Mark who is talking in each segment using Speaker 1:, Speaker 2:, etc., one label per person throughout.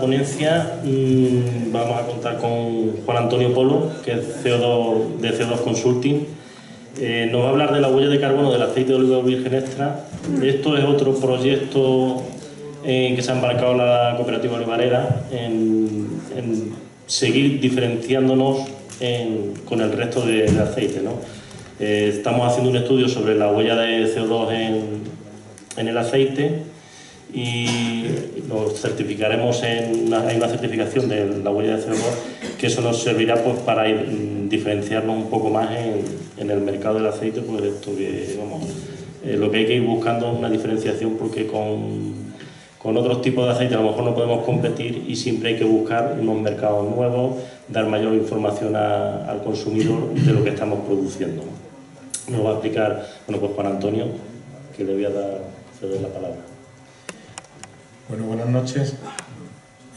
Speaker 1: ponencia vamos a contar con Juan Antonio Polo, que es CEO de CO2 Consulting. Nos va a hablar de la huella de carbono del aceite de oliva virgen extra. Esto es otro proyecto que se ha embarcado la cooperativa olivarera en seguir diferenciándonos con el resto de aceite, ¿no? Estamos haciendo un estudio sobre la huella de CO2 en el aceite y nos certificaremos hay una certificación de la huella de CO2, que eso nos servirá pues para diferenciarnos un poco más en el mercado del aceite, pues esto que vamos, lo que hay que ir buscando es una diferenciación, porque con otros tipos de aceite a lo mejor no podemos competir y siempre hay que buscar unos mercados nuevos, dar mayor información al consumidor de lo que estamos produciendo. Nos va a explicar, bueno, pues Juan Antonio, que le voy a ceder la palabra.
Speaker 2: Bueno, buenas noches.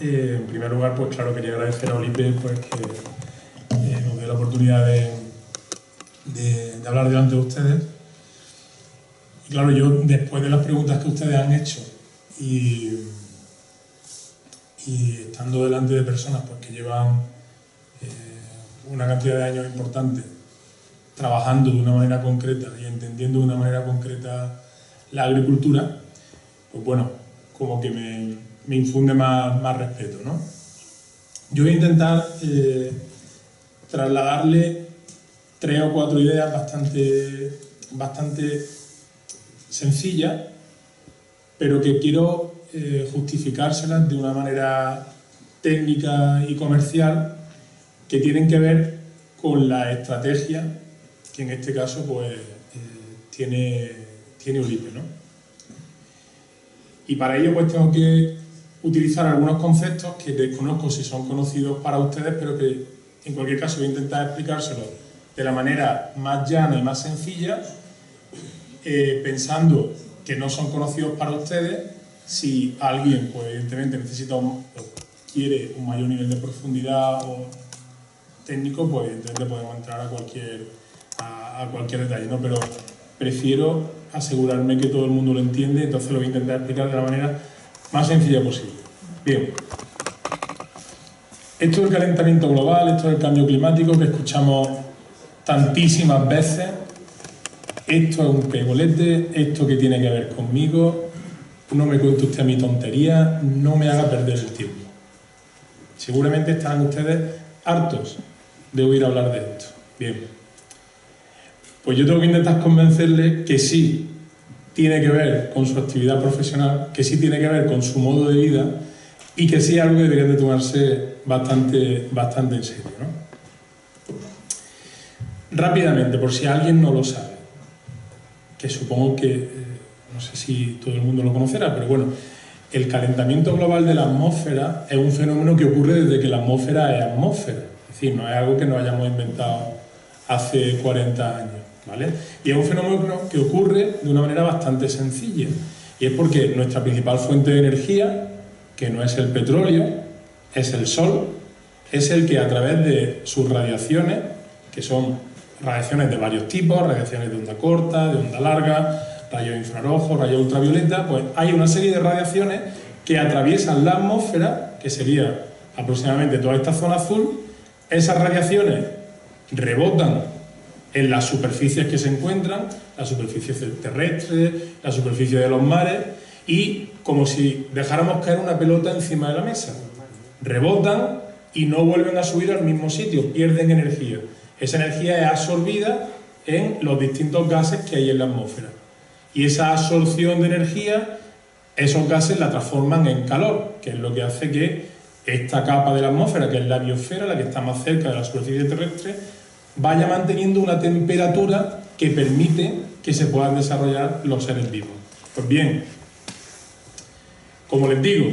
Speaker 2: En primer lugar, pues claro, quería agradecer a Olipe pues, que nos dé la oportunidad de hablar delante de ustedes. Y claro, yo después de las preguntas que ustedes han hecho y estando delante de personas pues, que llevan una cantidad de años importante trabajando de una manera concreta y entendiendo de una manera concreta la agricultura, pues bueno, como que me infunde más respeto, ¿no? Yo voy a intentar trasladarle 3 o 4 ideas bastante sencillas, pero que quiero justificárselas de una manera técnica y comercial, que tienen que ver con la estrategia que en este caso pues, tiene Olipe, ¿no? Y para ello pues tengo que utilizar algunos conceptos que desconozco si son conocidos para ustedes, pero que en cualquier caso voy a intentar explicárselos de la manera más llana y más sencilla, pensando que no son conocidos para ustedes. Si alguien pues evidentemente necesita quiere un mayor nivel de profundidad o técnico, pues evidentemente podemos entrar a cualquier detalle, ¿no? Pero prefiero asegurarme que todo el mundo lo entiende, entonces lo voy a intentar explicar de la manera más sencilla posible. Bien. Esto es el calentamiento global, esto es el cambio climático que escuchamos tantísimas veces. Esto es un pegolete, esto que tiene que ver conmigo, no me cuente usted mi tontería, no me haga perder el tiempo. Seguramente estarán ustedes hartos de oír hablar de esto. Bien. Pues yo tengo que intentar convencerles que sí tiene que ver con su actividad profesional, que sí tiene que ver con su modo de vida y que sí es algo que deberían de tomarse bastante en serio, ¿no? Rápidamente, por si alguien no lo sabe, que supongo que, no sé si todo el mundo lo conocerá, pero bueno, el calentamiento global de la atmósfera es un fenómeno que ocurre desde que la atmósfera es atmósfera, es decir, no es algo que nos hayamos inventado hace 40 años. ¿Vale? Y es un fenómeno que ocurre de una manera bastante sencilla, y es porque nuestra principal fuente de energía, que no es el petróleo, es el sol, es el que a través de sus radiaciones, que son radiaciones de varios tipos, radiaciones de onda corta, de onda larga, rayos infrarrojos, rayos ultravioleta, pues hay una serie de radiaciones que atraviesan la atmósfera, que sería aproximadamente toda esta zona azul. Esas radiaciones rebotan en las superficies que se encuentran, la superficie terrestre, la superficie de los mares, y como si dejáramos caer una pelota encima de la mesa. Rebotan y no vuelven a subir al mismo sitio, pierden energía. Esa energía es absorbida en los distintos gases que hay en la atmósfera. Y esa absorción de energía, esos gases la transforman en calor, que es lo que hace que esta capa de la atmósfera, que es la biosfera, la que está más cerca de la superficie terrestre, vaya manteniendo una temperatura que permite que se puedan desarrollar los seres vivos. Pues bien, como les digo,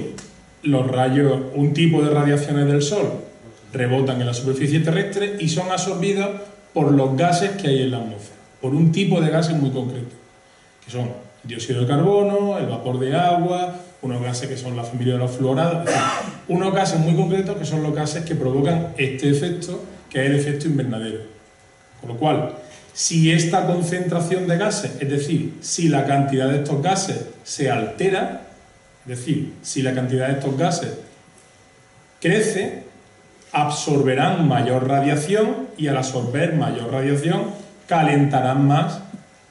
Speaker 2: los rayos, un tipo de radiaciones del Sol rebotan en la superficie terrestre y son absorbidas por los gases que hay en la atmósfera, por un tipo de gases muy concreto, que son el dióxido de carbono, el vapor de agua, unos gases que son la familia de los fluorados, unos gases muy concretos que son los gases que provocan este efecto, que es el efecto invernadero. Con lo cual, si esta concentración de gases, es decir, si la cantidad de estos gases se altera, es decir, si la cantidad de estos gases crece, absorberán mayor radiación y al absorber mayor radiación calentarán más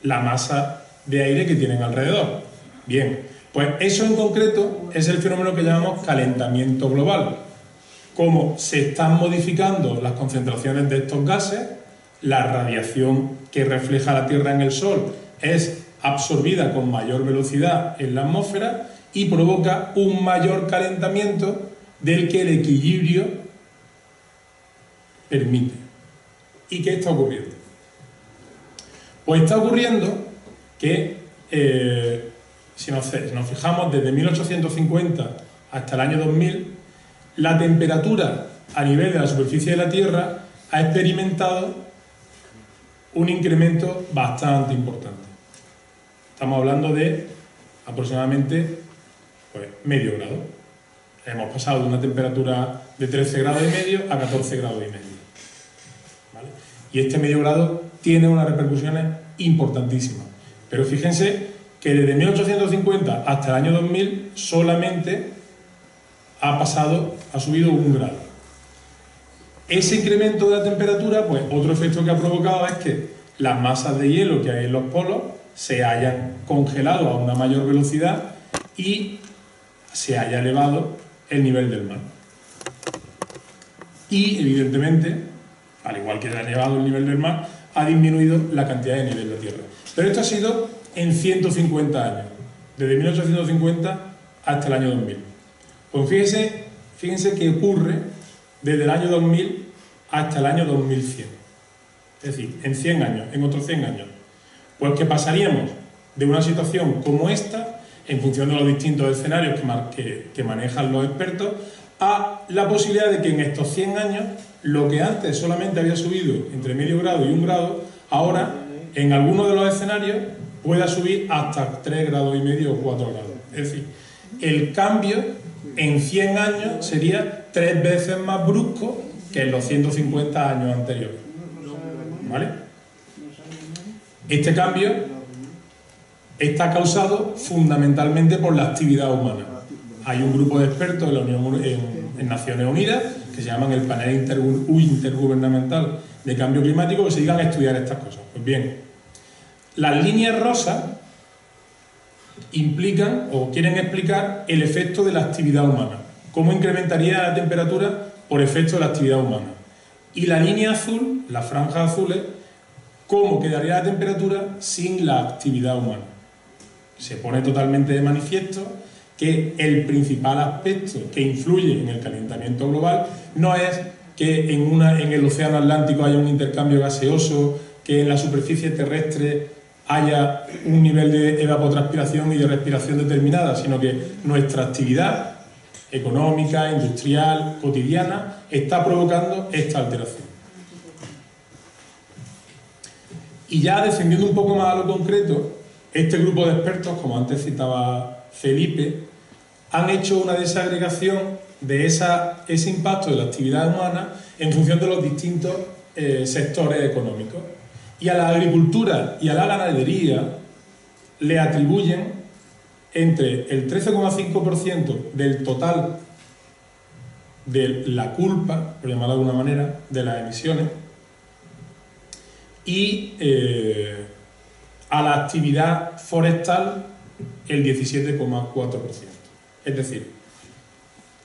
Speaker 2: la masa de aire que tienen alrededor. Bien, pues eso en concreto es el fenómeno que llamamos calentamiento global. Como se están modificando las concentraciones de estos gases, la radiación que refleja la Tierra en el Sol es absorbida con mayor velocidad en la atmósfera y provoca un mayor calentamiento del que el equilibrio permite. ¿Y qué está ocurriendo? Pues está ocurriendo que, si nos fijamos, desde 1850 hasta el año 2000, la temperatura a nivel de la superficie de la Tierra ha experimentado un incremento bastante importante. Estamos hablando de aproximadamente medio grado. Hemos pasado de una temperatura de 13 grados y medio a 14 grados y medio. ¿Vale? Y este medio grado tiene unas repercusiones importantísimas. Pero fíjense que desde 1850 hasta el año 2000 solamente ha subido 1 grado. Ese incremento de la temperatura, pues otro efecto que ha provocado es que las masas de hielo que hay en los polos se hayan congelado a una mayor velocidad y se haya elevado el nivel del mar. Y, evidentemente, al igual que se ha elevado el nivel del mar, ha disminuido la cantidad de nivel de la Tierra. Pero esto ha sido en 150 años, desde 1850 hasta el año 2000. Pues fíjense que ocurre desde el año 2000 hasta el año 2100. Es decir, en 100 años, en otros 100 años. Pues que pasaríamos de una situación como esta, en función de los distintos escenarios que manejan los expertos, a la posibilidad de que en estos 100 años, lo que antes solamente había subido entre medio grado y 1 grado, ahora, en algunos de los escenarios, pueda subir hasta 3 grados y medio o 4 grados. Es decir, el cambio en 100 años sería 3 veces más brusco que en los 150 años anteriores. ¿Vale? Este cambio está causado fundamentalmente por la actividad humana. Hay un grupo de expertos en Naciones Unidas que se llaman el Panel Intergubernamental de Cambio Climático que se dedican a estudiar estas cosas. Pues bien, las líneas rosas implican o quieren explicar el efecto de la actividad humana, cómo incrementaría la temperatura por efecto de la actividad humana. Y la línea azul, las franjas azules, cómo quedaría la temperatura sin la actividad humana. Se pone totalmente de manifiesto que el principal aspecto que influye en el calentamiento global no es que en el océano Atlántico haya un intercambio gaseoso, que en la superficie terrestre haya un nivel de evapotranspiración y de respiración determinada, sino que nuestra actividad económica, industrial, cotidiana, está provocando esta alteración. Y ya descendiendo un poco más a lo concreto, este grupo de expertos, como antes citaba Felipe, han hecho una desagregación de ese impacto de la actividad humana en función de los distintos sectores económicos. Y a la agricultura y a la ganadería le atribuyen entre el 13,5% del total de la culpa, por llamarlo de alguna manera, de las emisiones, y a la actividad forestal el 17,4%. Es decir,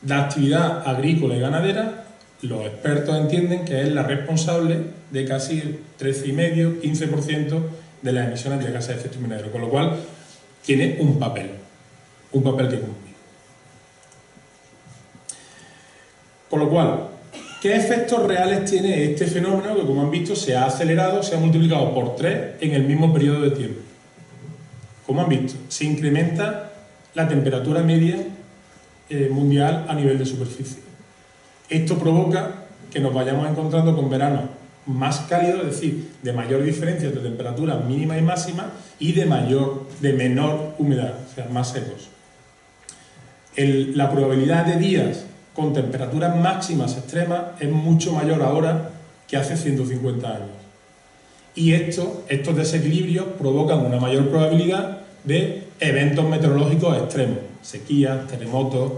Speaker 2: la actividad agrícola y ganadera, los expertos entienden que es la responsable de casi el 13,5, 15% de las emisiones de gases de efecto invernadero, con lo cual tiene un papel que cumplir. Con lo cual, ¿qué efectos reales tiene este fenómeno que, como han visto, se ha acelerado, se ha multiplicado por 3 en el mismo periodo de tiempo? Como han visto, se incrementa la temperatura media mundial a nivel de superficie. Esto provoca que nos vayamos encontrando con veranos más cálidos, es decir, de mayor diferencia entre temperaturas mínimas y máximas y de menor humedad, o sea, más secos. La probabilidad de días con temperaturas máximas extremas es mucho mayor ahora que hace 150 años. Y estos desequilibrios provocan una mayor probabilidad de eventos meteorológicos extremos, sequías, terremotos,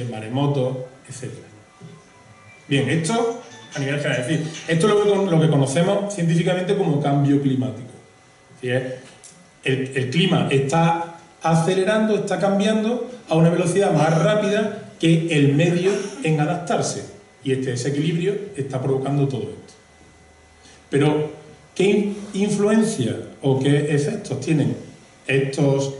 Speaker 2: maremotos, etc. Bien, esto a nivel general, es decir, esto es lo que conocemos científicamente como cambio climático. Es decir, el clima está acelerando, está cambiando a una velocidad más rápida que el medio en adaptarse. Y este desequilibrio está provocando todo esto. Pero, ¿qué influencia o qué efectos tienen estos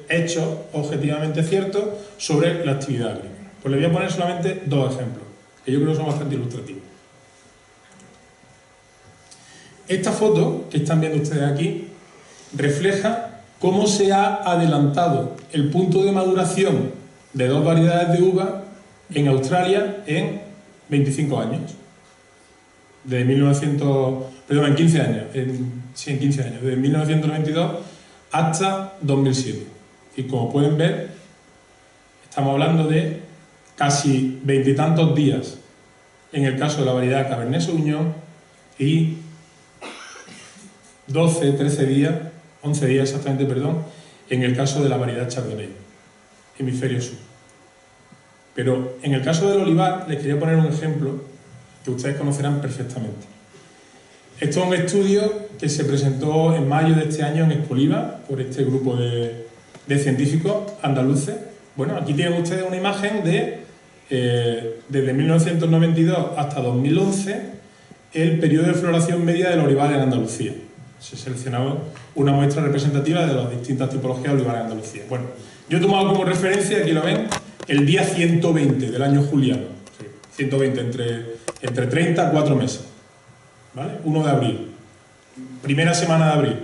Speaker 2: hechos objetivamente ciertos sobre la actividad agrícola? Pues le voy a poner solamente dos ejemplos, que yo creo que son bastante ilustrativos. Esta foto que están viendo ustedes aquí refleja cómo se ha adelantado el punto de maduración de dos variedades de uva en Australia en 25 años. De 1900, perdón, en 15 años. En 15 años. Desde 1992 hasta 2007. Y como pueden ver, estamos hablando de casi 20 y tantos días en el caso de la variedad Cabernet Sauvignon y 12, 13 días, 11 días exactamente, perdón, en el caso de la variedad Chardonnay, hemisferio sur. Pero en el caso del olivar, les quería poner un ejemplo que ustedes conocerán perfectamente. Esto es un estudio que se presentó en mayo de este año en Expoliva por este grupo de científicos andaluces. Bueno, aquí tienen ustedes una imagen de, desde 1992 hasta 2011, el periodo de floración media del olivar en Andalucía. Se seleccionaba una muestra representativa de las distintas tipologías de olivar en Andalucía. Bueno, yo he tomado como referencia, aquí lo ven, el día 120 del año juliano. Sí, 120, entre 30 a 4 meses. ¿Vale? 1 de abril. Primera semana de abril.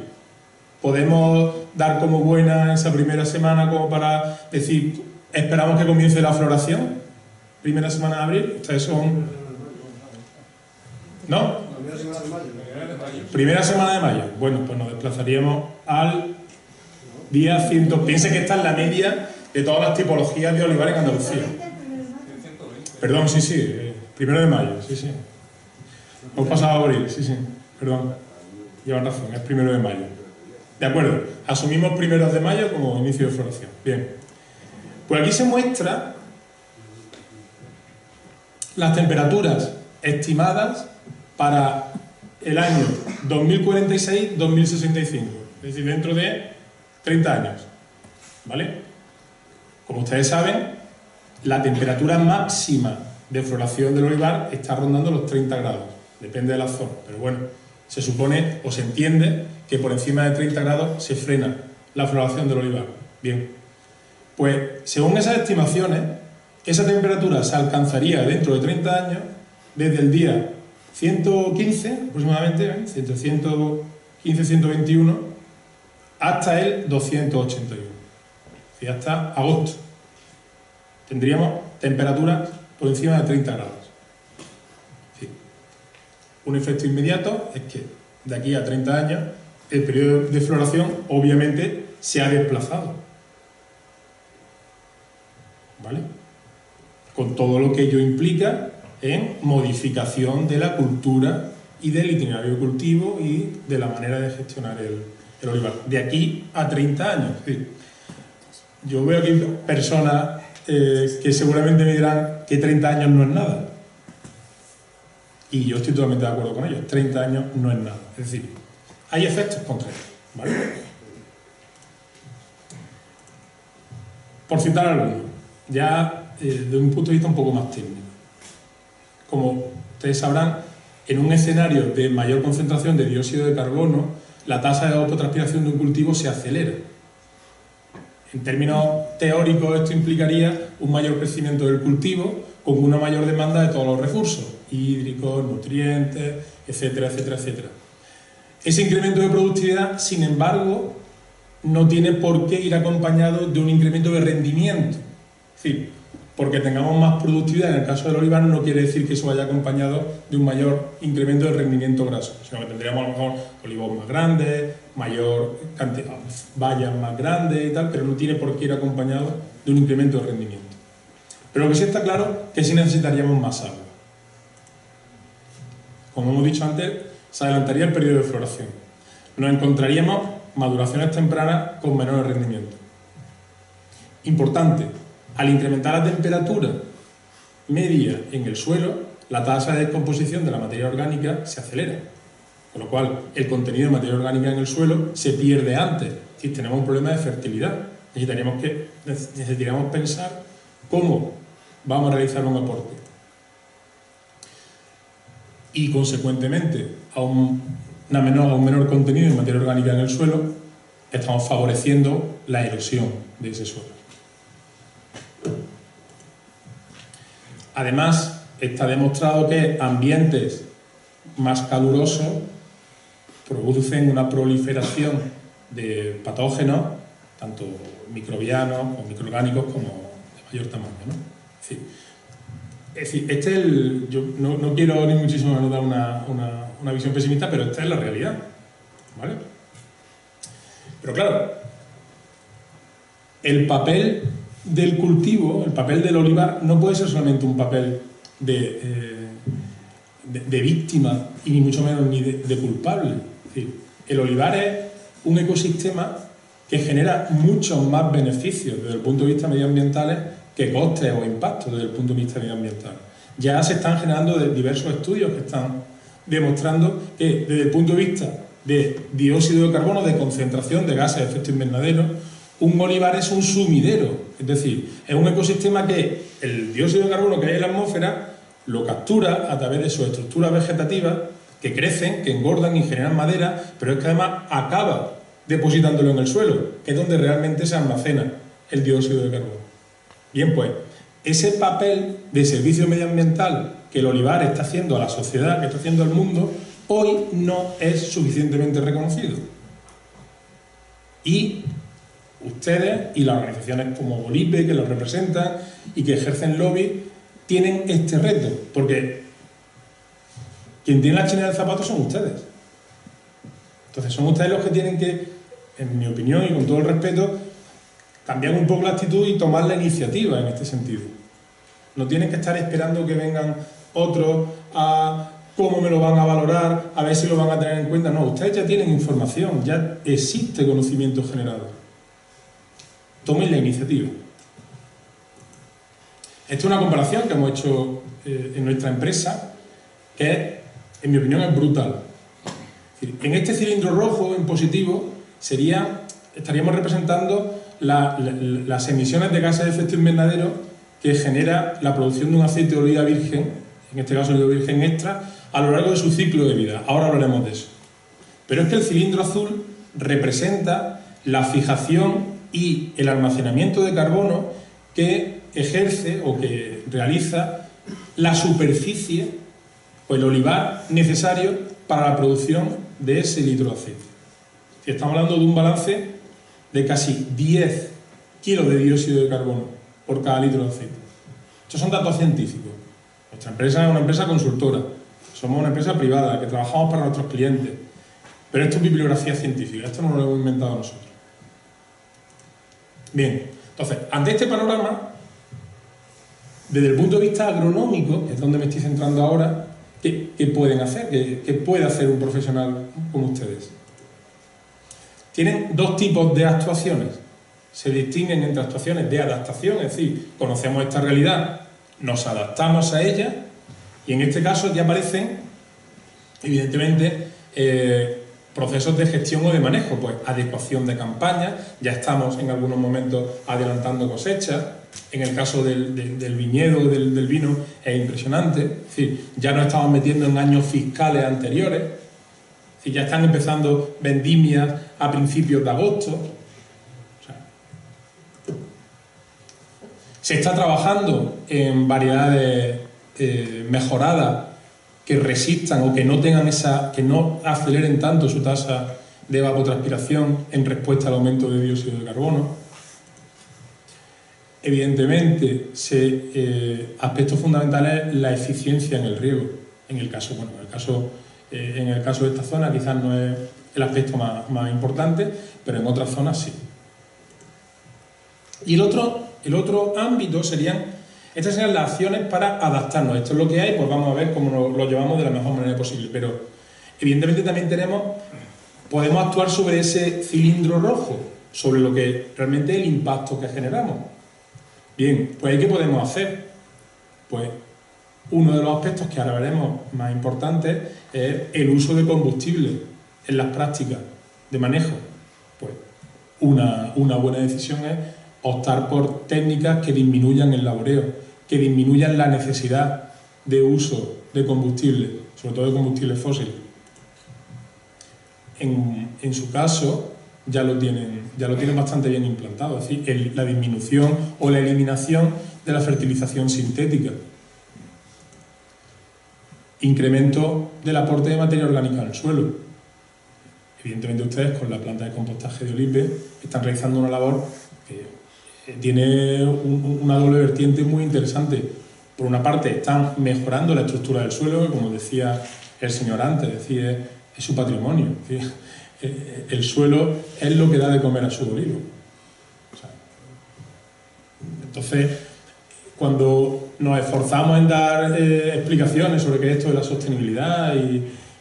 Speaker 2: Podemos dar como buena esa primera semana como para decir, esperamos que comience la floración. Primera semana de abril. Ustedes son... ¿No? Primera semana de mayo. Bueno, pues nos desplazaríamos al día 100. Piense que esta es la media de todas las tipologías de olivar en Andalucía. Perdón, sí, sí. 1 de mayo, sí, sí. Hemos pasado a abril, sí, sí. Perdón. Llevan razón, es 1 de mayo. De acuerdo. Asumimos 1 de mayo como inicio de floración. Bien. Pues aquí se muestra las temperaturas estimadas para el año 2046-2065, es decir, dentro de 30 años, ¿vale? Como ustedes saben, la temperatura máxima de floración del olivar está rondando los 30 grados, depende de la zona, pero bueno, se supone o se entiende que por encima de 30 grados se frena la floración del olivar. Bien, pues según esas estimaciones, esa temperatura se alcanzaría dentro de 30 años desde el día 115 aproximadamente, entre 115 121 hasta el 281, y hasta agosto tendríamos temperaturas por encima de 30 grados. Sí. Un efecto inmediato es que de aquí a 30 años el periodo de floración obviamente se ha desplazado, ¿vale? Con todo lo que ello implica en modificación de la cultura y del itinerario de cultivo y de la manera de gestionar el olivar. De aquí a 30 años. Sí. Yo veo aquí personas que seguramente me dirán que 30 años no es nada. Y yo estoy totalmente de acuerdo con ellos. 30 años no es nada. Es decir, hay efectos concretos, ¿vale? Por citar algunos, ya desde un punto de vista un poco más técnico. Como ustedes sabrán, en un escenario de mayor concentración de dióxido de carbono, la tasa de evapotranspiración de un cultivo se acelera. En términos teóricos, esto implicaría un mayor crecimiento del cultivo con una mayor demanda de todos los recursos, hídricos, nutrientes, etcétera, etcétera, etcétera. Ese incremento de productividad, sin embargo, no tiene por qué ir acompañado de un incremento de rendimiento. Es decir, porque tengamos más productividad en el caso del olivar no quiere decir que eso vaya acompañado de un mayor incremento del rendimiento graso, sino que tendríamos a lo mejor olivos más grandes, mayor cantidad, bayas más grandes y tal, pero no tiene por qué ir acompañado de un incremento de rendimiento. Pero lo que sí está claro es que sí necesitaríamos más agua. Como hemos dicho antes, se adelantaría el periodo de floración. Nos encontraríamos maduraciones tempranas con menor rendimiento. Importante. Al incrementar la temperatura media en el suelo, la tasa de descomposición de la materia orgánica se acelera. Con lo cual, el contenido de materia orgánica en el suelo se pierde antes. Es decir, tenemos un problema de fertilidad. Necesitaríamos pensar cómo vamos a realizar un aporte. Y, consecuentemente, a un menor contenido de materia orgánica en el suelo, estamos favoreciendo la erosión de ese suelo. Además, está demostrado que ambientes más calurosos producen una proliferación de patógenos, tanto microbianos o microorgánicos como de mayor tamaño, ¿no? Es decir, yo no quiero ni muchísimo menos dar una visión pesimista, pero esta es la realidad, ¿vale? Pero claro, el papel del cultivo, el papel del olivar, no puede ser solamente un papel de víctima y ni mucho menos ni de culpable. Es decir, el olivar es un ecosistema que genera muchos más beneficios desde el punto de vista medioambiental que costes o impactos desde el punto de vista medioambiental. Ya se están generando diversos estudios que están demostrando que desde el punto de vista de dióxido de carbono, de concentración de gases de efecto invernadero, un olivar es un sumidero, es decir, es un ecosistema que el dióxido de carbono que hay en la atmósfera lo captura a través de sus estructuras vegetativas que crecen, que engordan y generan madera, pero es que además acaba depositándolo en el suelo, que es donde realmente se almacena el dióxido de carbono. Bien, pues, ese papel de servicio medioambiental que el olivar está haciendo a la sociedad, que está haciendo al mundo, hoy no es suficientemente reconocido. Y ustedes y las organizaciones como Bolipe, que los representan y que ejercen lobby, tienen este reto, porque quien tiene la china del zapato son ustedes. Entonces son ustedes los que tienen que, en mi opinión y con todo el respeto, cambiar un poco la actitud y tomar la iniciativa en este sentido. No tienen que estar esperando que vengan otros a cómo me lo van a valorar, a ver si lo van a tener en cuenta. No, ustedes ya tienen información, ya existe conocimiento generado. Tomen la iniciativa. Esta es una comparación que hemos hecho en nuestra empresa, que en mi opinión es brutal. Es decir, en este cilindro rojo, en positivo, estaríamos representando las emisiones de gases de efecto invernadero que genera la producción de un aceite de oliva virgen, en este caso oliva virgen extra, a lo largo de su ciclo de vida. Ahora hablaremos de eso. Pero es que el cilindro azul representa la fijación y el almacenamiento de carbono que ejerce o que realiza la superficie o el olivar necesario para la producción de ese litro de aceite. Estamos hablando de un balance de casi 10 kilos de dióxido de carbono por cada litro de aceite. Estos son datos científicos. Nuestra empresa es una empresa consultora, somos una empresa privada que trabajamos para nuestros clientes, pero esto es bibliografía científica, esto no lo hemos inventado nosotros. Bien, entonces, ante este panorama, desde el punto de vista agronómico, que es donde me estoy centrando ahora, ¿qué pueden hacer? ¿Qué puede hacer un profesional como ustedes? Tienen dos tipos de actuaciones. Se distinguen entre actuaciones de adaptación, es decir, conocemos esta realidad, nos adaptamos a ella, y en este caso ya aparecen, evidentemente, procesos de gestión o de manejo, pues adecuación de campañas, ya estamos en algunos momentos adelantando cosechas, en el caso del viñedo, del vino, es impresionante, es decir, ya nos estamos metiendo en años fiscales anteriores, es decir, ya están empezando vendimias a principios de agosto, o sea, se está trabajando en variedades mejoradas que resistan o que no tengan que no aceleren tanto su tasa de evapotranspiración en respuesta al aumento de dióxido de carbono. Evidentemente, aspectos fundamentales, la eficiencia en el riego. En el caso de esta zona quizás no es el aspecto más importante, pero en otras zonas sí. Y el otro ámbito estas serían las acciones para adaptarnos. Esto es lo que hay, pues vamos a ver cómo lo llevamos de la mejor manera posible. Pero evidentemente también podemos actuar sobre ese cilindro rojo, sobre lo que realmente es el impacto que generamos. Bien, pues ¿qué podemos hacer? Pues uno de los aspectos que ahora veremos más importantes es el uso de combustible en las prácticas de manejo. Pues una buena decisión es optar por técnicas que disminuyan el laboreo, que disminuyan la necesidad de uso de combustible, sobre todo de combustibles fósiles. En su caso, ya lo tienen bastante bien implantado, es decir, la disminución o la eliminación de la fertilización sintética. Incremento del aporte de materia orgánica al suelo. Evidentemente ustedes con la planta de compostaje de Olive están realizando una labor que tiene una doble vertiente muy interesante. Por una parte están mejorando la estructura del suelo, que como decía el señor antes, es decir, es su patrimonio. Es decir, el suelo es lo que da de comer a su olivo. O sea, entonces, cuando nos esforzamos en dar explicaciones sobre qué es esto de la sostenibilidad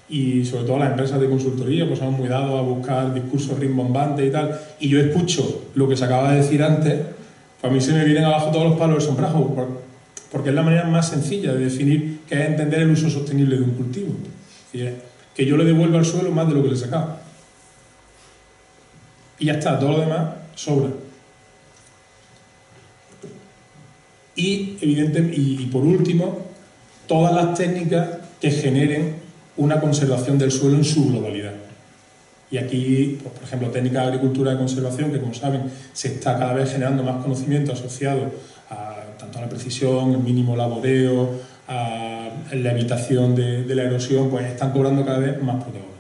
Speaker 2: y sobre todo las empresas de consultoría, pues somos muy dados a buscar discursos rimbombantes y tal, y yo escucho lo que se acaba de decir antes, pues a mí se me vienen abajo todos los palos del sombrajo, porque es la manera más sencilla de definir qué es entender el uso sostenible de un cultivo. Es decir, que yo le devuelva al suelo más de lo que le sacaba. Y ya está, todo lo demás sobra. Y, y por último, todas las técnicas que generen una conservación del suelo en su globalidad. Y aquí, pues, por ejemplo, técnicas de agricultura de conservación, que como saben, se está cada vez generando más conocimiento asociado tanto a la precisión, el mínimo laboreo, a la evitación de la erosión, pues están cobrando cada vez más protagonismo.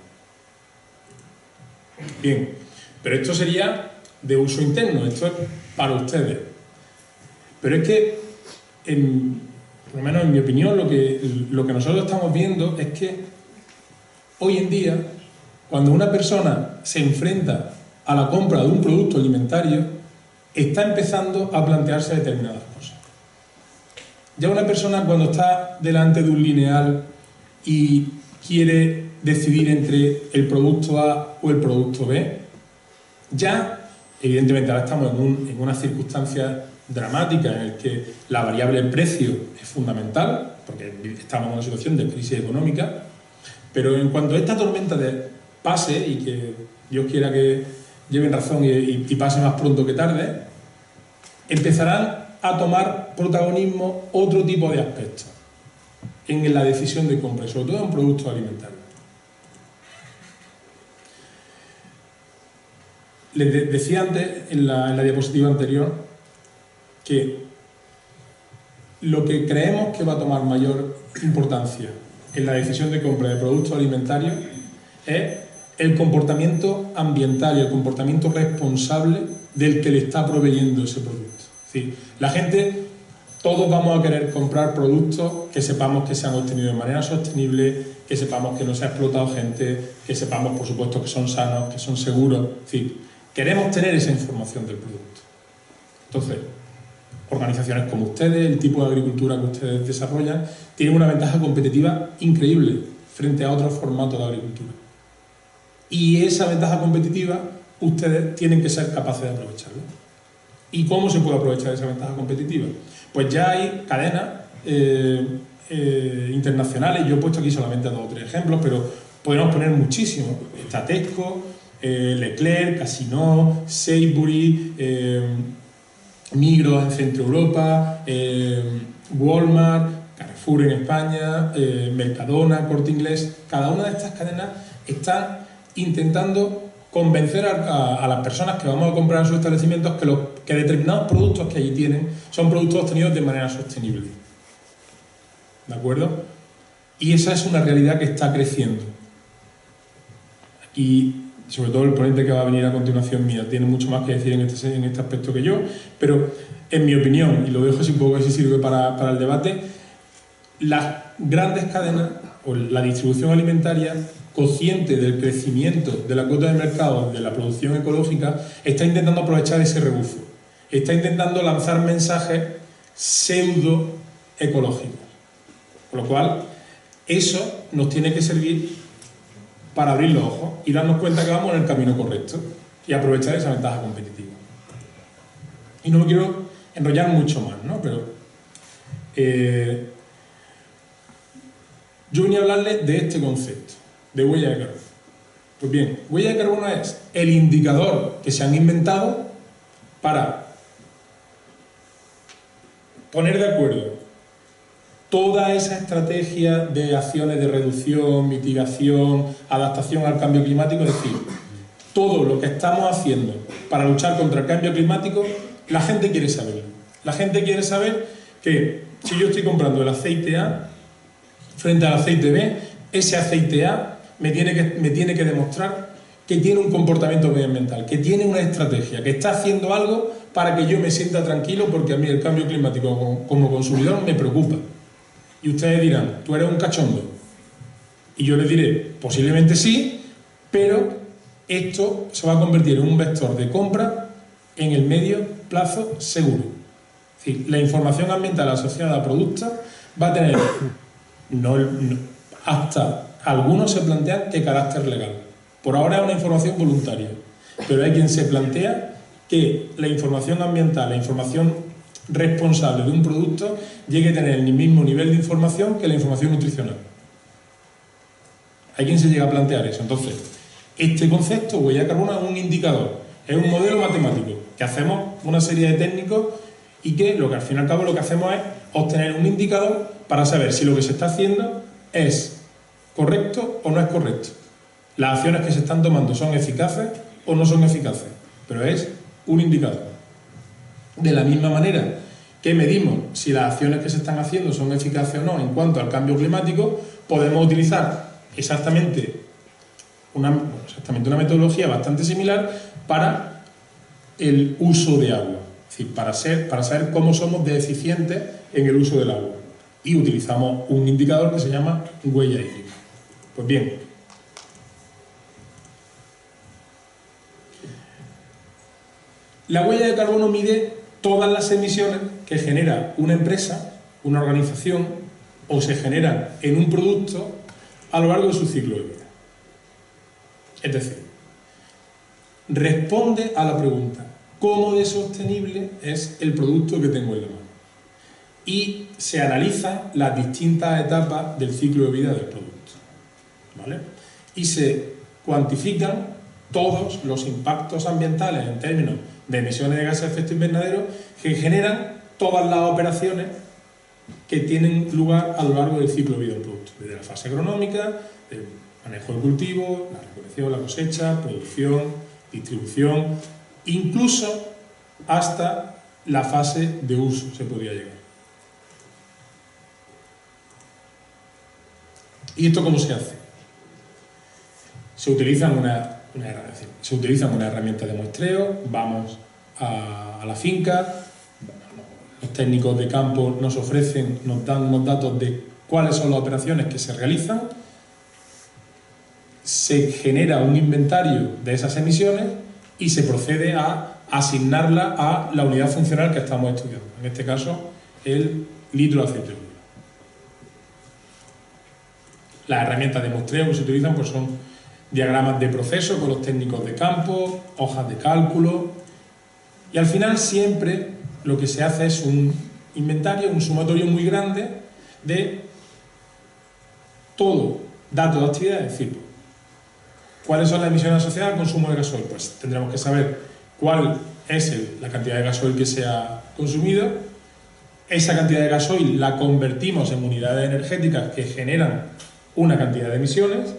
Speaker 2: Bien, pero esto sería de uso interno, esto es para ustedes. Pero es que, por lo menos en mi opinión, lo que nosotros estamos viendo es que hoy en día, cuando una persona se enfrenta a la compra de un producto alimentario, está empezando a plantearse determinadas cosas. Ya una persona cuando está delante de un lineal y quiere decidir entre el producto A o el producto B, ya, evidentemente ahora estamos en una circunstancia dramática en la que la variable precio es fundamental, porque estamos en una situación de crisis económica, pero en cuanto esta tormenta pase, y que Dios quiera que lleven razón y pase más pronto que tarde, empezarán a tomar protagonismo otro tipo de aspectos en la decisión de compra, sobre todo en productos alimentarios. Les decía antes, en la diapositiva anterior, que lo que creemos que va a tomar mayor importancia en la decisión de compra de productos alimentarios es el comportamiento ambiental y el comportamiento responsable del que le está proveyendo ese producto. Es decir, la gente, todos vamos a querer comprar productos que sepamos que se han obtenido de manera sostenible, que sepamos que no se ha explotado gente, que sepamos, por supuesto, que son sanos, que son seguros. Es decir, queremos tener esa información del producto. Entonces, organizaciones como ustedes, el tipo de agricultura que ustedes desarrollan, tienen una ventaja competitiva increíble frente a otros formatos de agricultura. Y esa ventaja competitiva ustedes tienen que ser capaces de aprovecharla. ¿Y cómo se puede aprovechar esa ventaja competitiva? Pues ya hay cadenas internacionales, yo he puesto aquí solamente 2 o 3 ejemplos, pero podemos poner muchísimos. Está Tesco, Leclerc, Casino, Sainsbury, Migros en Centro Europa, Walmart, Carrefour en España, Mercadona, Corte Inglés. Cada una de estas cadenas están intentando convencer a las personas que vamos a comprar en sus establecimientos que determinados productos que allí tienen son productos obtenidos de manera sostenible. ¿De acuerdo? Y esa es una realidad que está creciendo. Aquí, sobre todo el ponente que va a venir a continuación mía, tiene mucho más que decir en este aspecto que yo, pero en mi opinión, y lo dejo así un poco, si sirve para el debate, las grandes cadenas o la distribución alimentaria, consciente del crecimiento de la cuota de mercado de la producción ecológica, está intentando aprovechar ese rebufo, está intentando lanzar mensajes pseudo ecológicos, con lo cual eso nos tiene que servir para abrir los ojos y darnos cuenta que vamos en el camino correcto y aprovechar esa ventaja competitiva. Y no me quiero enrollar mucho más, ¿no? Pero Yo venía a hablarle de este concepto, de huella de carbono. Pues bien, huella de carbono es el indicador que se han inventado para poner de acuerdo toda esa estrategia de acciones de reducción, mitigación, adaptación al cambio climático, es decir, todo lo que estamos haciendo para luchar contra el cambio climático, la gente quiere saberlo. La gente quiere saber que si yo estoy comprando el aceite A frente al aceite B, ese aceite A me tiene que demostrar que tiene un comportamiento medioambiental, que tiene una estrategia, que está haciendo algo para que yo me sienta tranquilo, porque a mí el cambio climático como consumidor me preocupa. Y ustedes dirán, tú eres un cachondo. Y yo les diré, posiblemente sí, pero esto se va a convertir en un vector de compra en el medio plazo seguro. Es decir, la información ambiental asociada a productos va a tener, hasta algunos se plantean que carácter legal. Por ahora es una información voluntaria, pero hay quien se plantea que la información ambiental, la información responsable de un producto llegue a tener el mismo nivel de información que la información nutricional. Hay quien se llega a plantear eso. Entonces, este concepto, huella de carbono, es un indicador, es un modelo matemático que hacemos una serie de técnicos y que al fin y al cabo lo que hacemos es obtener un indicador para saber si lo que se está haciendo es correcto o no es correcto. Las acciones que se están tomando son eficaces o no son eficaces, pero es un indicador. De la misma manera que medimos si las acciones que se están haciendo son eficaces o no en cuanto al cambio climático, podemos utilizar exactamente una metodología bastante similar para el uso de agua, es decir, para saber cómo somos de eficientes en el uso del agua. Y utilizamos un indicador que se llama huella hídrica. Pues bien, la huella de carbono mide todas las emisiones que genera una empresa, una organización, o se generan en un producto a lo largo de su ciclo de vida. Es decir, responde a la pregunta, ¿cómo de sostenible es el producto que tengo en la mano? Y se analizan las distintas etapas del ciclo de vida del producto, ¿vale? Y se cuantifican todos los impactos ambientales en términos de emisiones de gases de efecto invernadero que generan todas las operaciones que tienen lugar a lo largo del ciclo de vida del producto, desde la fase agronómica, el manejo del cultivo, la recolección, la cosecha, producción, distribución, incluso hasta la fase de uso se podría llegar. ¿Y esto cómo se hace? Se utilizan una herramienta de muestreo, vamos a la finca, los técnicos de campo nos dan unos datos de cuáles son las operaciones que se realizan, se genera un inventario de esas emisiones y se procede a asignarla a la unidad funcional que estamos estudiando, en este caso el litro de aceite de oliva. Las herramientas de muestreo que se utilizan pues son diagramas de proceso con los técnicos de campo, hojas de cálculo, y al final siempre lo que se hace es un inventario, un sumatorio muy grande de todo dato de actividad, es decir, ¿cuáles son las emisiones asociadas al consumo de gasoil? Pues tendremos que saber cuál es la cantidad de gasoil que se ha consumido. Esa cantidad de gasoil la convertimos en unidades energéticas que generan una cantidad de emisiones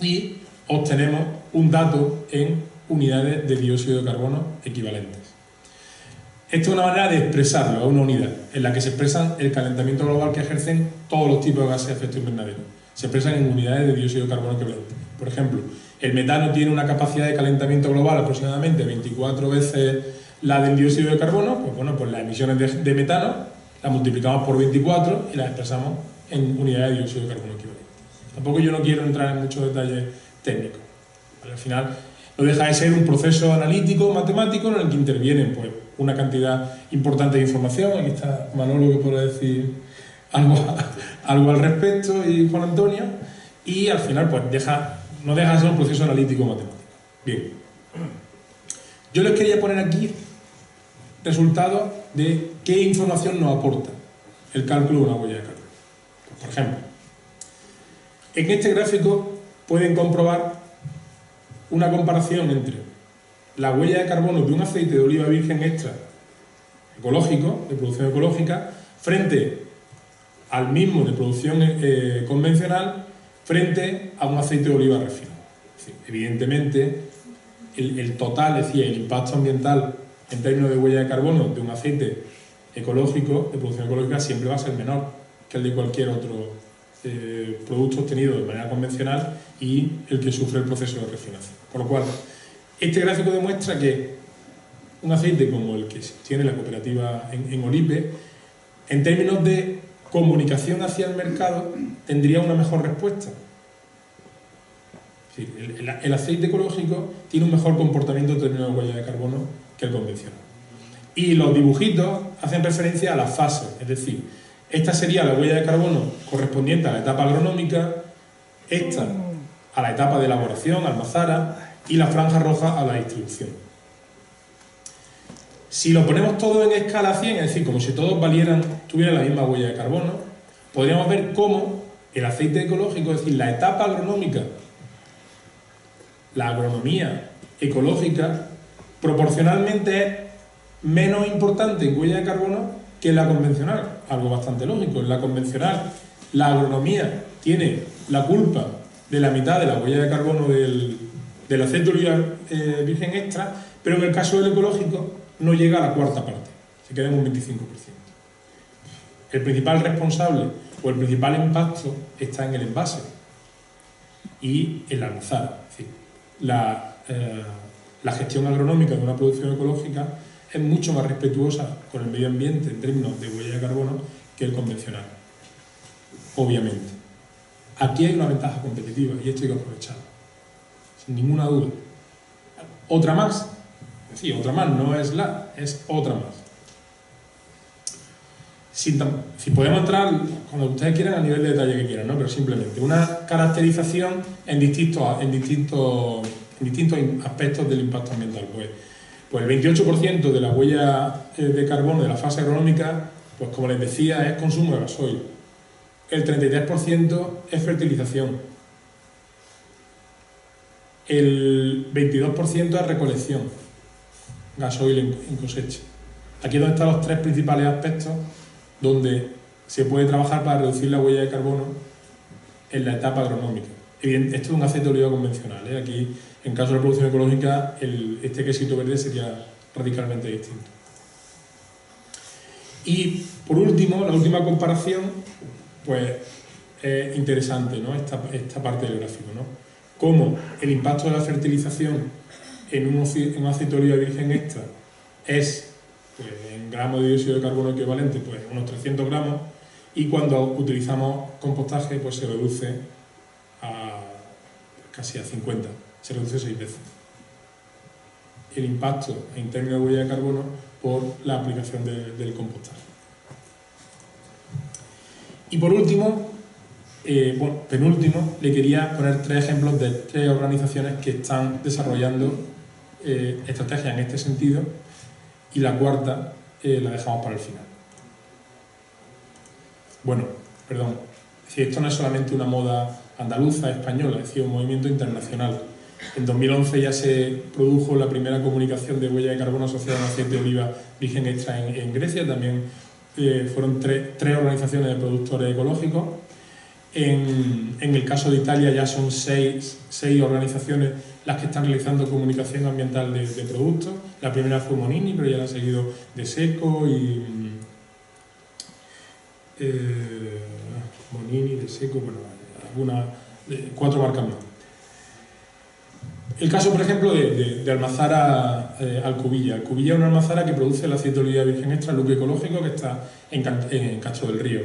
Speaker 2: y obtenemos un dato en unidades de dióxido de carbono equivalentes. Esta es una manera de expresarlo a una unidad, en la que se expresan el calentamiento global que ejercen todos los tipos de gases de efecto invernadero. Se expresan en unidades de dióxido de carbono equivalentes. Por ejemplo, el metano tiene una capacidad de calentamiento global aproximadamente 24 veces la del dióxido de carbono. Pues bueno, pues las emisiones de metano las multiplicamos por 24 y las expresamos en unidades de dióxido de carbono equivalentes. Tampoco yo no quiero entrar en muchos detalles técnicos. Al final no deja de ser un proceso analítico, matemático, en el que intervienen pues, una cantidad importante de información. Aquí está Manolo, que puede decir algo al respecto, y Juan Antonio. Y al final pues no deja de ser un proceso analítico matemático. Bien. Yo les quería poner aquí resultados de qué información nos aporta el cálculo de una huella de carbono. Por ejemplo, en este gráfico pueden comprobar una comparación entre la huella de carbono de un aceite de oliva virgen extra ecológico, de producción ecológica, frente al mismo de producción convencional, frente a un aceite de oliva refinado. Es decir, evidentemente, el total, es decir, el impacto ambiental en términos de huella de carbono de un aceite ecológico, de producción ecológica, siempre va a ser menor que el de cualquier otro producto obtenido de manera convencional y el que sufre el proceso de refinación. Con lo cual, este gráfico demuestra que un aceite como el que tiene la cooperativa en Oripe, en términos de comunicación hacia el mercado, tendría una mejor respuesta. Es decir, el aceite ecológico tiene un mejor comportamiento en términos de huella de carbono que el convencional. Y los dibujitos hacen referencia a las fases, es decir, esta sería la huella de carbono correspondiente a la etapa agronómica, esta a la etapa de elaboración, almazara, y la franja roja a la distribución. Si lo ponemos todo en escala 100, es decir, como si todos tuvieran la misma huella de carbono, podríamos ver cómo el aceite ecológico, es decir, la etapa agronómica, la agronomía ecológica, proporcionalmente es menos importante en huella de carbono que la convencional. Algo bastante lógico. En la convencional, la agronomía tiene la culpa de la mitad de la huella de carbono del aceite de oliva virgen extra, pero en el caso del ecológico no llega a la cuarta parte, se queda en un 25%. El principal responsable o el principal impacto está en el envase y en la almazara. Es decir, la gestión agronómica de una producción ecológica es mucho más respetuosa con el medio ambiente en términos de huella de carbono que el convencional, obviamente. Aquí hay una ventaja competitiva y esto hay que aprovecharlo, sin ninguna duda. Otra más, sí, otra más, no es es otra más. Si podemos entrar, cuando ustedes quieran, a nivel de detalle que quieran, ¿no? Pero simplemente una caracterización en distintos aspectos del impacto ambiental. Pues el 28% de la huella de carbono de la fase agronómica, pues como les decía, es consumo de gasoil. El 33% es fertilización. El 22% es recolección, gasoil en cosecha. Aquí es donde están los tres principales aspectos donde se puede trabajar para reducir la huella de carbono en la etapa agronómica. Esto es un aceite de oliva convencional, ¿eh? Aquí, en caso de la producción ecológica, este quesito verde sería radicalmente distinto. Y, por último, la última comparación, pues, es interesante, ¿no? Esta parte del gráfico, ¿no? Cómo el impacto de la fertilización en un aceite de oliva virgen extra es, pues, en gramos de dióxido de carbono equivalente, pues, unos 300 gramos, y cuando utilizamos compostaje, pues se reduce casi a 50, se reduce 6 veces el impacto en términos de huella de carbono por la aplicación del compostaje. Y por último, penúltimo, le quería poner tres ejemplos de tres organizaciones que están desarrollando estrategias en este sentido, y la cuarta la dejamos para el final. Bueno, perdón, si esto no es solamente una moda andaluza, española, es decir, un movimiento internacional. En 2011 ya se produjo la primera comunicación de huella de carbono asociada a un aceite de oliva virgen extra en Grecia. También fueron tres organizaciones de productores ecológicos. En el caso de Italia ya son seis organizaciones las que están realizando comunicación ambiental de productos. La primera fue Monini, pero ya la han seguido De Seco y Monini, De Seco, bueno, cuatro marcas más. El caso, por ejemplo, de Almazara Alcubilla. Alcubilla es una almazara que produce el aceite de oliva virgen extra, Luque Ecológico, que está en Castro del Río.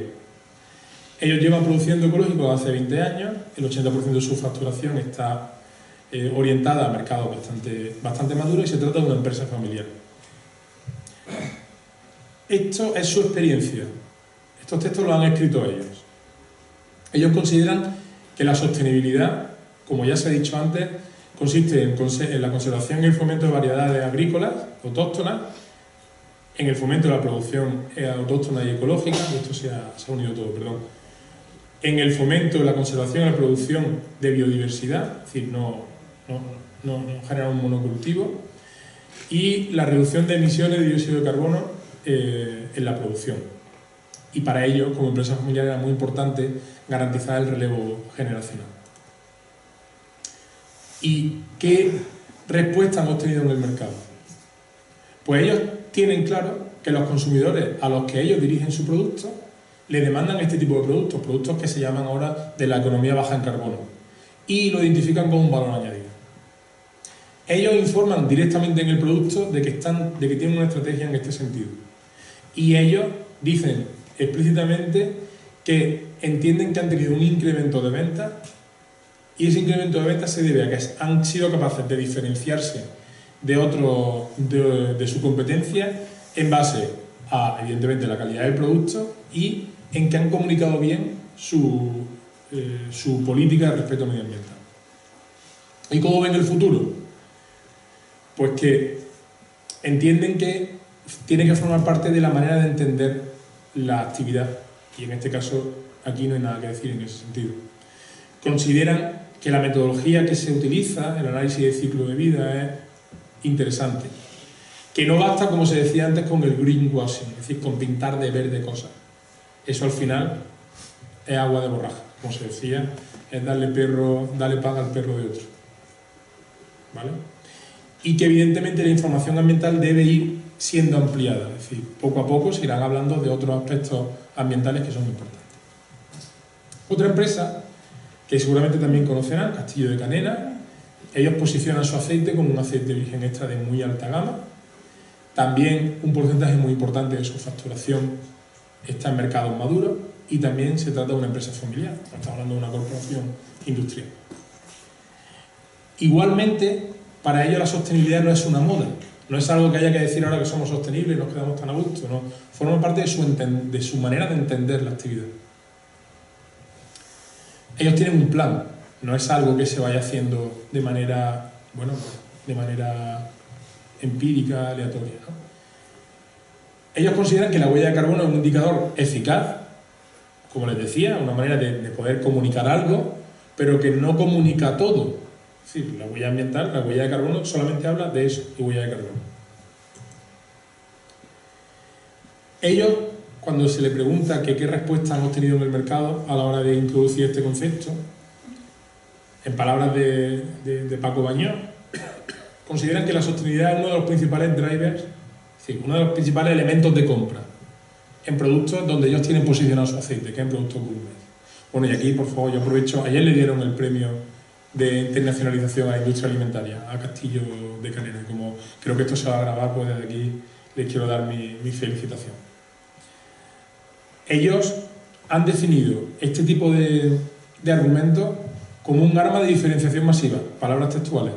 Speaker 2: Ellos llevan produciendo ecológico hace 20 años, el 80% de su facturación está orientada a mercados bastante maduros, y se trata de una empresa familiar. Esto es su experiencia. Estos textos los han escrito ellos. Ellos consideran que la sostenibilidad, como ya se ha dicho antes, consiste en la conservación y el fomento de variedades agrícolas autóctonas en el fomento de la producción autóctona y ecológica, esto se ha unido todo, perdón, en el fomento de la conservación y la producción de biodiversidad, es decir, no generar un monocultivo, y la reducción de emisiones de dióxido de carbono en la producción. Y para ello, como empresa familiar, era muy importante garantizar el relevo generacional. ¿Y qué respuesta han obtenido en el mercado? Pues ellos tienen claro que los consumidores a los que ellos dirigen su producto le demandan este tipo de productos, productos que se llaman ahora de la economía baja en carbono, y lo identifican como un valor añadido. Ellos informan directamente en el producto de que tienen una estrategia en este sentido. Y ellos dicen explícitamente que entienden que han tenido un incremento de ventas, y ese incremento de ventas se debe a que han sido capaces de diferenciarse de su competencia en base a, evidentemente, la calidad del producto y en que han comunicado bien su política de respeto medioambiental. ¿Y cómo ven el futuro? Pues que entienden que tiene que formar parte de la manera de entender la actividad, y en este caso aquí no hay nada que decir en ese sentido. Consideran que la metodología que se utiliza, el análisis de ciclo de vida, es interesante, que no basta, como se decía antes, con el greenwashing, es decir, con pintar de verde cosas. Eso al final es agua de borraja, como se decía, es darle paga al perro de otro, ¿vale? Y que evidentemente la información ambiental debe ir siendo ampliada, es decir, poco a poco se irán hablando de otros aspectos ambientales que son importantes. Otra empresa que seguramente también conocerán, Castillo de Canena, ellos posicionan su aceite como un aceite virgen extra de muy alta gama. También un porcentaje muy importante de su facturación está en mercados maduros, y también se trata de una empresa familiar, estamos hablando de una corporación industrial. Igualmente, para ellos la sostenibilidad no es una moda, no es algo que haya que decir ahora que somos sostenibles y nos quedamos tan a gusto, no, forma parte de su manera de entender la actividad. Ellos tienen un plan, no es algo que se vaya haciendo de manera empírica, aleatoria, ¿no? Ellos consideran que la huella de carbono es un indicador eficaz, como les decía, una manera de poder comunicar algo, pero que no comunica todo. Es decir, la huella ambiental, la huella de carbono, solamente habla de eso, de huella de carbono. Ellos, cuando se les pregunta que qué respuesta han obtenido en el mercado a la hora de introducir este concepto, en palabras de Paco Bañón, consideran que la sostenibilidad es uno de los principales drivers, es decir, uno de los principales elementos de compra en productos donde ellos tienen posicionado su aceite, que es en productos gourmet. Bueno, y aquí, por favor, yo aprovecho, ayer le dieron el premio de internacionalización a la industria alimentaria, a Castillo de Canena, y como creo que esto se va a grabar, pues desde aquí les quiero dar mi felicitación. Ellos han definido este tipo de argumentos como un arma de diferenciación masiva, palabras textuales.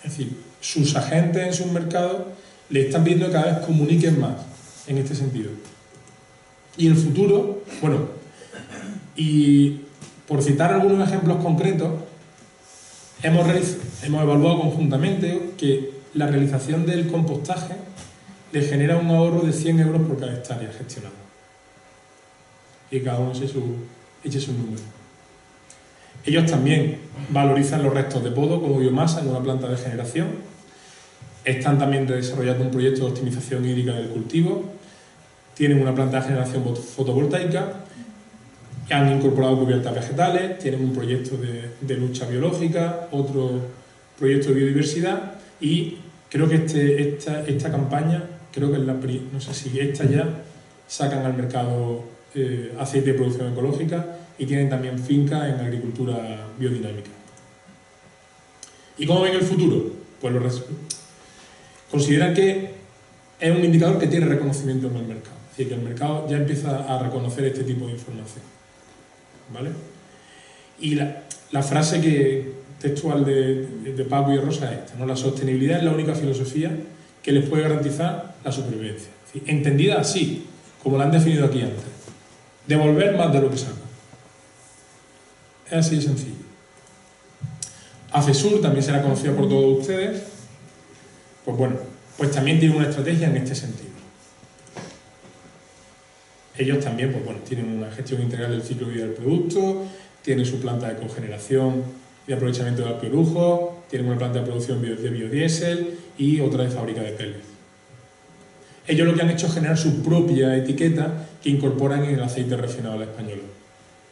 Speaker 2: Es decir, sus agentes en sus mercados le están viendo que cada vez comuniquen más en este sentido. Y el futuro, bueno, y por citar algunos ejemplos concretos, hemos evaluado conjuntamente que la realización del compostaje le genera un ahorro de 100 euros por cada hectárea gestionada. Y cada uno eche su número. Ellos también valorizan los restos de podo como biomasa en una planta de generación. Están también desarrollando un proyecto de optimización hídrica del cultivo. Tienen una planta de generación fotovoltaica. Han incorporado cubiertas vegetales. Tienen un proyecto de lucha biológica, otro proyecto de biodiversidad. Y creo que esta campaña, creo que es no sé si esta ya, sacan al mercado aceite de producción ecológica, y tienen también fincas en agricultura biodinámica. ¿Y cómo ven el futuro? Pues consideran que es un indicador que tiene reconocimiento en el mercado. Es decir, que el mercado ya empieza a reconocer este tipo de información, ¿vale? Y la frase textual de Paco y Rosa es esta, ¿no? La sostenibilidad es la única filosofía que les puede garantizar la supervivencia. Es decir, entendida así, como la han definido aquí antes. Devolver más de lo que sacan. Es así de sencillo. ACESUR también será conocida por todos ustedes. Pues bueno, pues también tienen una estrategia en este sentido. Ellos también, pues bueno, tienen una gestión integral del ciclo de vida del producto, tienen su planta de cogeneración y de aprovechamiento de alpiolujos, tienen una planta de producción de biodiesel y otra de fábrica de pellets. Ellos lo que han hecho es generar su propia etiqueta que incorporan en el aceite refinado al español.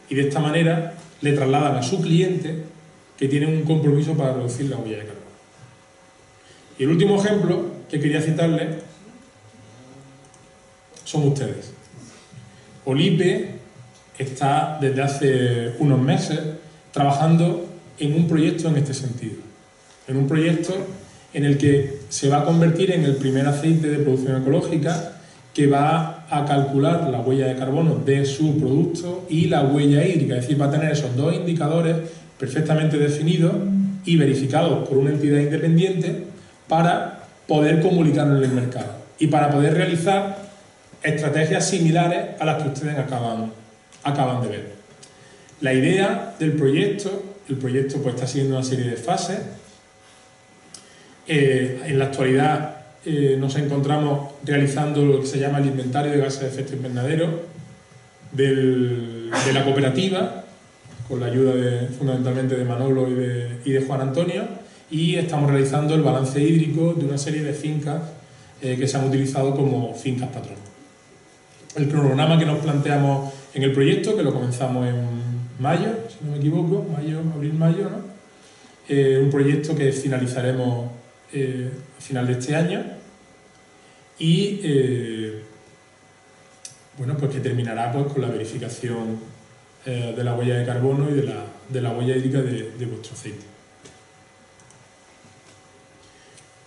Speaker 2: Y de esta manera le trasladan a su cliente que tienen un compromiso para reducir la huella de carbono. Y el último ejemplo que quería citarles son ustedes. Olipe está desde hace unos meses trabajando en un proyecto en este sentido. En un proyecto en el que se va a convertir en el primer aceite de producción ecológica que va a calcular la huella de carbono de su producto y la huella hídrica. Es decir, va a tener esos dos indicadores perfectamente definidos y verificados por una entidad independiente para poder comunicarlo en el mercado y para poder realizar estrategias similares a las que ustedes acaban de ver. La idea del proyecto, el proyecto pues está siguiendo una serie de fases. En la actualidad nos encontramos realizando lo que se llama el inventario de gases de efecto invernadero de la cooperativa, con la ayuda fundamentalmente de Manolo y de Juan Antonio, y estamos realizando el balance hídrico de una serie de fincas que se han utilizado como fincas patrón. El cronograma que nos planteamos en el proyecto, que lo comenzamos en mayo, si no me equivoco, abril-mayo, ¿no? Un proyecto que finalizaremos a final de este año y bueno, pues que terminará pues con la verificación de la huella de carbono y de la huella hídrica de vuestro aceite.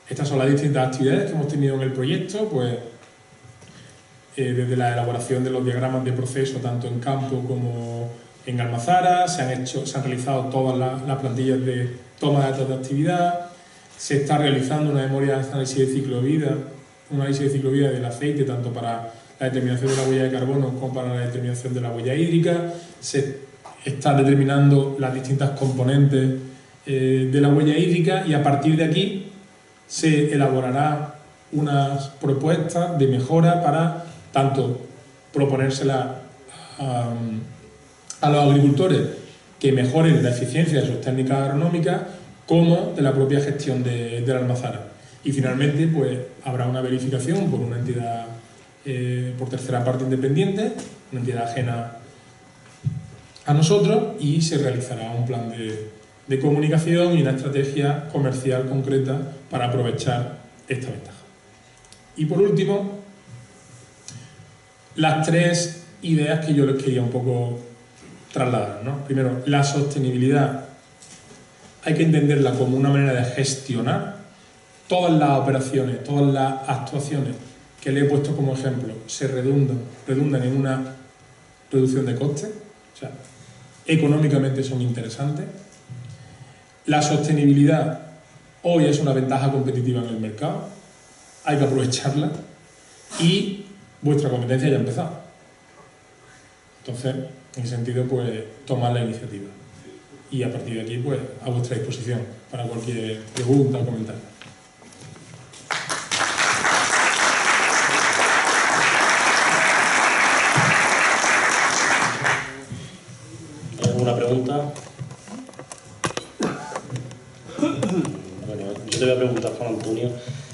Speaker 2: Estas son las distintas actividades que hemos tenido en el proyecto, pues desde la elaboración de los diagramas de proceso tanto en campo como en Almazara, se han realizado todas las plantillas de toma de datos de actividad, se está realizando una memoria de análisis de ciclo de vida, un análisis de ciclo de vida del aceite tanto para la determinación de la huella de carbono como para la determinación de la huella hídrica, se está determinando las distintas componentes de la huella hídrica y a partir de aquí se elaborará unas propuestas de mejora para tanto proponérsela a los agricultores que mejoren la eficiencia de sus técnicas agronómicas como de la propia gestión de la almazara. Y finalmente pues habrá una verificación por una entidad por tercera parte independiente, una entidad ajena a nosotros, y se realizará un plan de comunicación y una estrategia comercial concreta para aprovechar esta ventaja. Y por último, las tres ideas que yo les quería un poco trasladar, ¿no? Primero, la sostenibilidad hay que entenderla como una manera de gestionar todas las operaciones, todas las actuaciones que le he puesto como ejemplo, se redundan en una reducción de costes, o sea, económicamente son interesantes. La sostenibilidad hoy es una ventaja competitiva en el mercado, hay que aprovecharla y vuestra competencia ya ha empezado. Entonces, en ese sentido, pues tomad la iniciativa. Y a partir de aquí, pues a vuestra disposición para cualquier pregunta o comentario.
Speaker 1: ¿Hay alguna pregunta? Bueno, yo te voy a preguntar, Juan Antonio,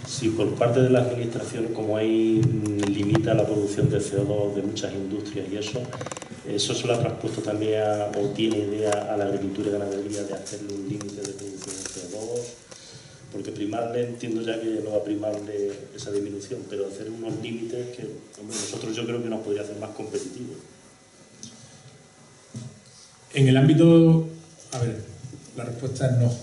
Speaker 1: si por parte de la administración, como hay limita la producción de CO2 de muchas industrias y eso se lo ha traspuesto también o tiene idea a la agricultura y ganadería de hacerle un límite de producción de CO2, porque primarle, entiendo ya que no va a primarle esa disminución, pero hacer unos límites que, hombre, nosotros yo creo que nos podría hacer más competitivos.
Speaker 2: En el ámbito, a ver, la respuesta es no.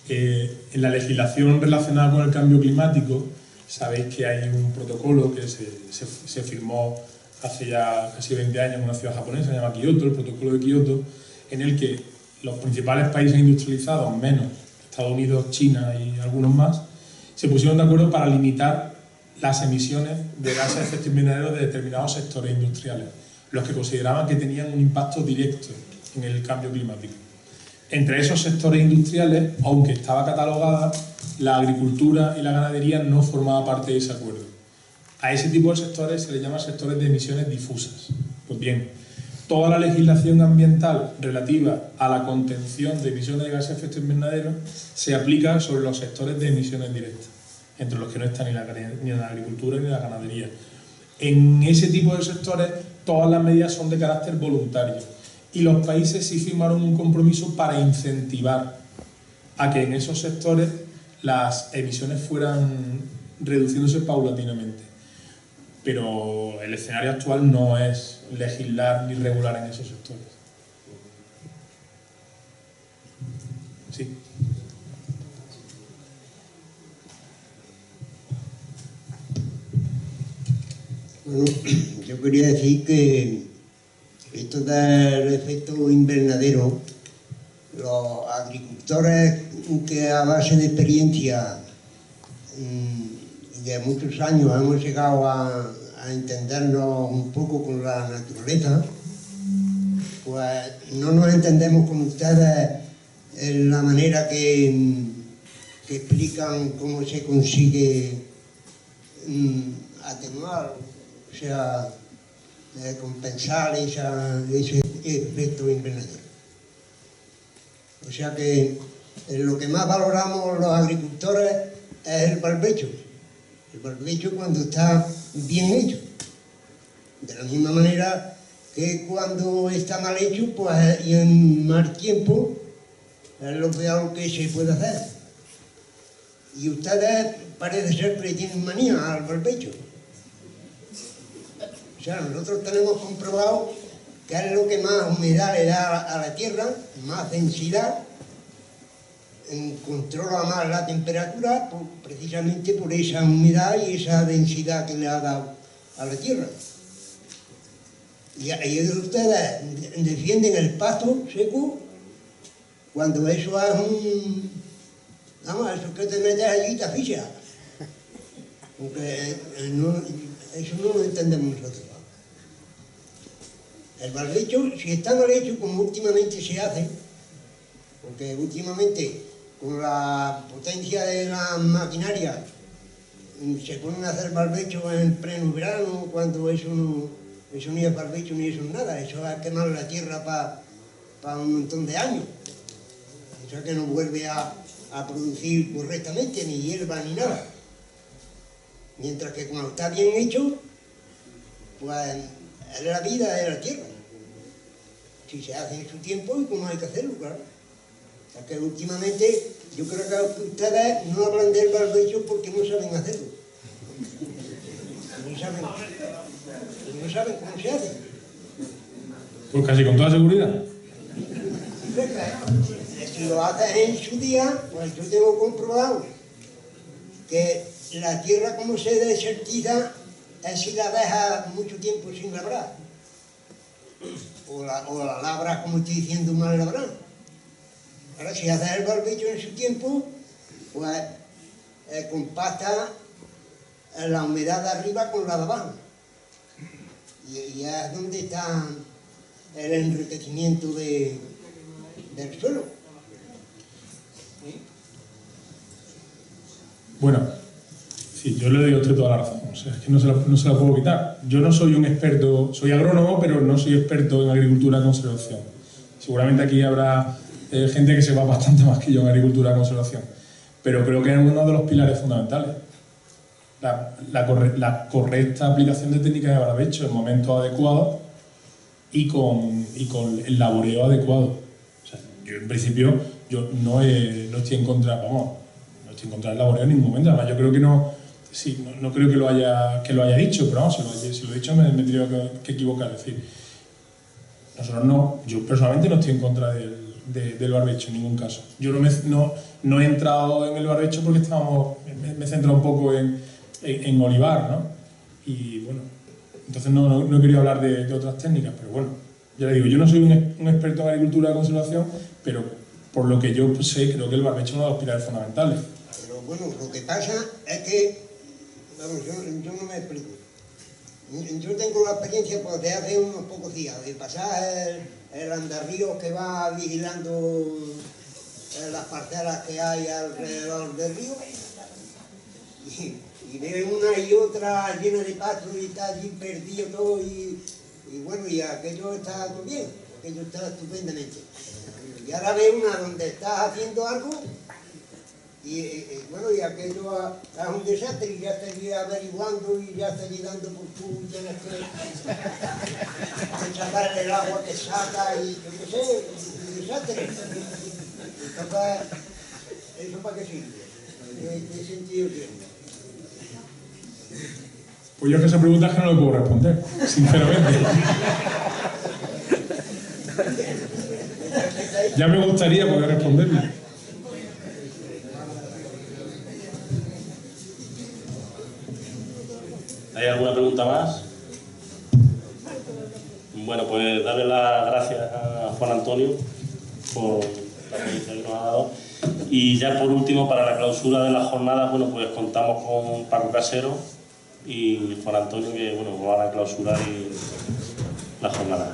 Speaker 2: En la legislación relacionada con el cambio climático, sabéis que hay un protocolo que se firmó hace ya casi 20 años en una ciudad japonesa, se llama Kioto, el protocolo de Kioto, en el que los principales países industrializados, menos Estados Unidos, China y algunos más, se pusieron de acuerdo para limitar las emisiones de gases de efecto invernadero de determinados sectores industriales, los que consideraban que tenían un impacto directo en el cambio climático. Entre esos sectores industriales, aunque estaba catalogada, la agricultura y la ganadería no formaba parte de ese acuerdo. A ese tipo de sectores se les llama sectores de emisiones difusas. Pues bien, toda la legislación ambiental relativa a la contención de emisiones de gases de efecto invernadero se aplica sobre los sectores de emisiones directas, entre los que no están ni la agricultura ni la ganadería. En ese tipo de sectores todas las medidas son de carácter voluntario y los países sí firmaron un compromiso para incentivar a que en esos sectores las emisiones fueran reduciéndose paulatinamente. Pero el escenario actual no es legislar ni regular en esos sectores. Sí.
Speaker 3: Bueno, yo quería decir que esto del efecto invernadero, los agricultores que a base de experiencia de muchos años hemos llegado a entendernos un poco con la naturaleza, pues no nos entendemos con ustedes en la manera que explican cómo se consigue atenuar, o sea, compensar ese efecto invernadero. O sea que lo que más valoramos los agricultores es el barbecho. El barbecho cuando está bien hecho. De la misma manera que cuando está mal hecho, pues y en mal tiempo, es lo peor que se puede hacer. Y ustedes parece ser que tienen manía al barbecho. O sea, nosotros tenemos comprobado que es lo que más humedad le da a la tierra, más densidad, controla más la temperatura precisamente por esa humedad y esa densidad que le ha dado a la tierra. Y ustedes defienden el pasto seco cuando eso es un... Vamos, eso que te metes allí y te asfixias. Porque eso no lo entendemos nosotros. El barbecho, si está mal hecho como últimamente se hace, porque últimamente con la potencia de la maquinaria se ponen a hacer barbecho en pleno verano, cuando eso ni es barbecho ni eso es nada, eso es quemar la tierra para un montón de años. O sea que no vuelve a producir correctamente, ni hierba ni nada. Mientras que cuando está bien hecho, pues es la vida de la tierra. Si se hace en su tiempo y como hay que hacerlo, claro. O sea que últimamente yo creo que ustedes no hablan del barbecho porque no saben hacerlo. No saben cómo se hace.
Speaker 2: Pues casi con toda seguridad.
Speaker 3: Si lo haces en su día, pues yo tengo comprobado que la tierra como se desertiza es si la deja mucho tiempo sin labrar. O la labras, como estoy diciendo, mal labrada. Ahora, si haces el barbecho en su tiempo, pues compacta la humedad de arriba con la de abajo. Y es donde está el enriquecimiento del suelo.
Speaker 2: Bueno, sí, yo le doy a usted toda la razón, o sea, es que no se la puedo quitar. Yo no soy un experto, soy agrónomo, pero no soy experto en agricultura de conservación. Seguramente aquí habrá gente que sepa bastante más que yo en agricultura de conservación, pero creo que es uno de los pilares fundamentales. La correcta aplicación de técnicas de barbecho en momentos adecuados y con el laboreo adecuado. O sea, yo en principio no estoy en contra, no estoy en contra del laboreo en ningún momento. Además, yo creo que no creo que lo haya dicho, pero vamos, si lo he dicho me he tenido que equivocar. Es decir, yo personalmente no estoy en contra del barbecho en ningún caso. Yo no he entrado en el barbecho porque me he centrado un poco en olivar, ¿no? Y bueno, entonces no he querido hablar de otras técnicas, pero bueno, ya le digo, yo no soy un experto en agricultura de conservación, pero por lo que yo sé, creo que el barbecho es uno de los pilares fundamentales.
Speaker 3: Pero bueno, lo que pasa es que, vamos, yo no me explico. Yo tengo la experiencia pues, de hace unos pocos días, de pasar el andarrío que va vigilando las parcelas que hay alrededor del río y veo una y otra llena de pasto y está allí perdido todo y bueno, y aquello está muy bien, aquello está estupendamente. Y ahora veo una donde está haciendo algo y bueno, y aquello es un desastre y ya estoy averiguando y ya estoy dando por tú y tienes que sacar el agua que saca y yo qué sé, un desastre. Entonces, ¿eso para qué sirve? ¿Qué sentido tiene?
Speaker 2: Pues yo que esa pregunta es que no le puedo responder, sinceramente. Ya me gustaría poder responderle.
Speaker 1: ¿Hay alguna pregunta más? Bueno, pues darle las gracias a Juan Antonio por la experiencia que nos ha dado. Y ya por último, para la clausura de las jornadas, bueno, pues contamos con Paco Casero y Juan Antonio, que bueno, van a clausurar las jornadas.